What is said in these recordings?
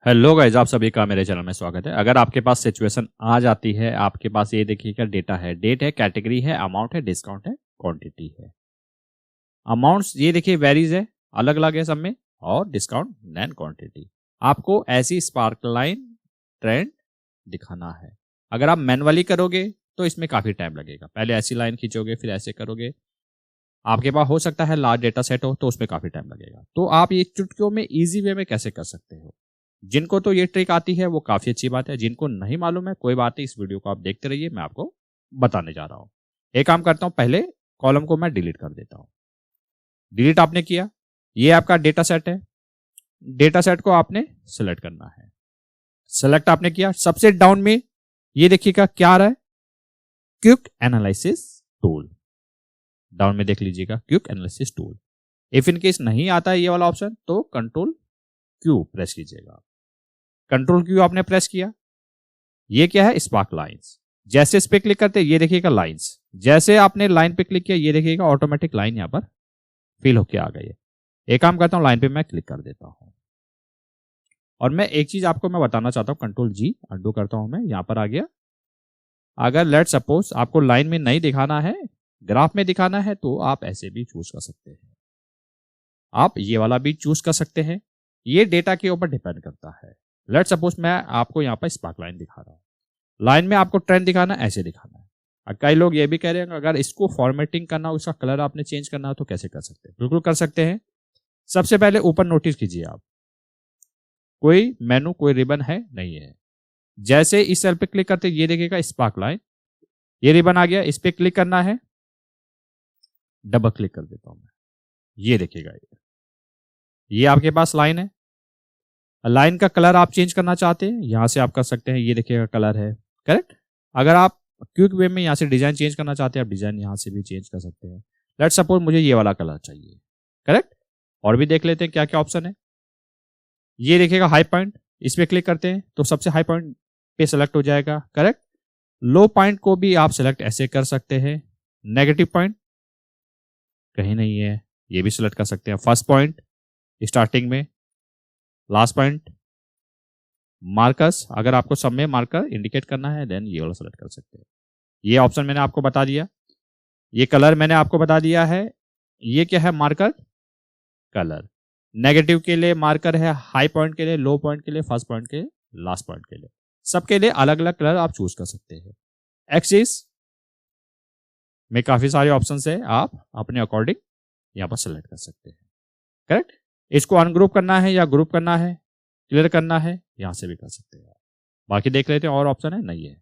Hello guys, आप सभी का मेरे चैनल में स्वागत है। अगर आपके पास सिचुएशन आ जाती है, आपके पास ये देखिएगा डेटा है, डेट है, कैटेगरी है, अमाउंट है, डिस्काउंट है, क्वांटिटी है। अमाउंट्स ये देखिए वेरीज है, अलग अलग है सब में, और डिस्काउंट नैन क्वांटिटी। आपको ऐसी स्पार्कलाइन ट्रेंड दिखाना है। अगर आप मैनुअली करोगे तो इसमें काफी टाइम लगेगा। पहले ऐसी लाइन खींचोगे, फिर ऐसे करोगे। आपके पास हो सकता है लार्ज डेटा सेट हो तो उसमें काफी टाइम लगेगा। तो आप ये चुटकियों में इजी वे में कैसे कर सकते हो? जिनको तो ये ट्रिक आती है वो काफी अच्छी बात है, जिनको नहीं मालूम है कोई बात नहीं, इस वीडियो को आप देखते रहिए, मैं आपको बताने जा रहा हूं। एक काम करता हूं, पहले कॉलम को मैं डिलीट कर देता हूं। डिलीट आपने किया, ये आपका डेटा सेट है। डेटा सेट को आपने सिलेक्ट करना है। सेलेक्ट आपने किया, सबसे डाउन में ये देखिएगा क्या आ रहा है, क्विक एनालिसिस टूल। डाउन में देख लीजिएगा quick analysis tool. If in case नहीं आता है ये वाला ऑप्शन तो कंट्रोल क्यू प्रेस कीजिएगा। कंट्रोल क्यू आपने प्रेस किया, ये क्या है, स्पार्क लाइंस। जैसे इस पे क्लिक करते ये देखिएगा लाइंस। जैसे आपने लाइन पे क्लिक किया ये देखिएगा ऑटोमेटिक लाइन यहां पर फिल होके आ गई है। एक काम करता हूं, लाइन पे मैं क्लिक कर देता हूं। और मैं एक चीज आपको मैं बताना चाहता हूं, कंट्रोल जी अंडू करता हूं, मैं यहां पर आ गया। अगर लेट सपोज आपको लाइन में नहीं दिखाना है, ग्राफ में दिखाना है, तो आप ऐसे भी चूज कर सकते हैं। आप ये वाला भी चूज कर सकते हैं। ये डेटा के ऊपर डिपेंड करता है। लेट सपोज मैं आपको यहाँ पर स्पार्क लाइन दिखा रहा हूँ। लाइन में आपको ट्रेंड दिखाना है, ऐसे दिखाना है। कई लोग ये भी कह रहे हैं अगर इसको फॉर्मेटिंग करना हो, उसका कलर आपने चेंज करना हो तो कैसे कर सकते हैं? बिल्कुल कर सकते हैं। सबसे पहले ऊपर नोटिस कीजिए आप, कोई मेनू कोई रिबन है नहीं है। जैसे इस सेल पे क्लिक करते ये देखिएगा स्पार्क लाइन, ये रिबन आ गया। इस पे क्लिक करना है, डबल क्लिक कर देता हूं मैं, ये देखिएगा ये आपके पास लाइन है। लाइन का कलर आप चेंज करना चाहते हैं, यहां से आप कर सकते हैं। ये देखिएगा कलर है, करेक्ट। अगर आप क्विक वे में यहां से डिजाइन चेंज करना चाहते हैं, आप डिजाइन यहां से भी चेंज कर सकते हैं। लेट सपोज मुझे ये वाला कलर चाहिए, करेक्ट। और भी देख लेते हैं क्या क्या ऑप्शन है। ये देखिएगा हाई पॉइंट, इस पे क्लिक करते हैं तो सबसे हाई पॉइंट पे सेलेक्ट हो जाएगा, करेक्ट। लो पॉइंट को भी आप सेलेक्ट ऐसे कर सकते हैं। नेगेटिव पॉइंट कहीं नहीं है, ये भी सिलेक्ट कर सकते हैं। फर्स्ट पॉइंट स्टार्टिंग में, लास्ट पॉइंट, मार्कर्स अगर आपको सब में मार्कर इंडिकेट करना है देन ये वाला सेलेक्ट कर सकते हैं। ये ऑप्शन मैंने आपको बता दिया। ये कलर मैंने आपको बता दिया है। ये क्या है, मार्कर कलर। नेगेटिव के लिए मार्कर है, हाई पॉइंट के लिए, लो पॉइंट के लिए, फर्स्ट पॉइंट के लिए, लास्ट पॉइंट के लिए। सबके लिए अलग अलग कलर आप चूज कर सकते हैं। एक्सिस में काफी सारे ऑप्शन है, आप अपने अकॉर्डिंग यहां पर सेलेक्ट कर सकते हैं, करेक्ट। इसको अनग्रुप करना है या ग्रुप करना है, क्लियर करना है, यहां से भी कर सकते हैं। बाकी देख लेते हैं और ऑप्शन है नहीं है,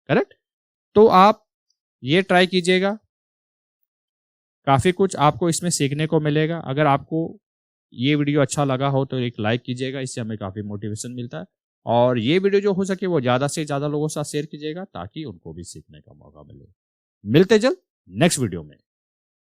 करेक्ट। तो आप ये ट्राई कीजिएगा, काफी कुछ आपको इसमें सीखने को मिलेगा। अगर आपको ये वीडियो अच्छा लगा हो तो एक लाइक कीजिएगा, इससे हमें काफी मोटिवेशन मिलता है। और ये वीडियो जो हो सके वो ज्यादा से ज्यादा लोगों के साथ शेयर कीजिएगा ताकि उनको भी सीखने का मौका मिले। मिलते जल्द नेक्स्ट वीडियो में।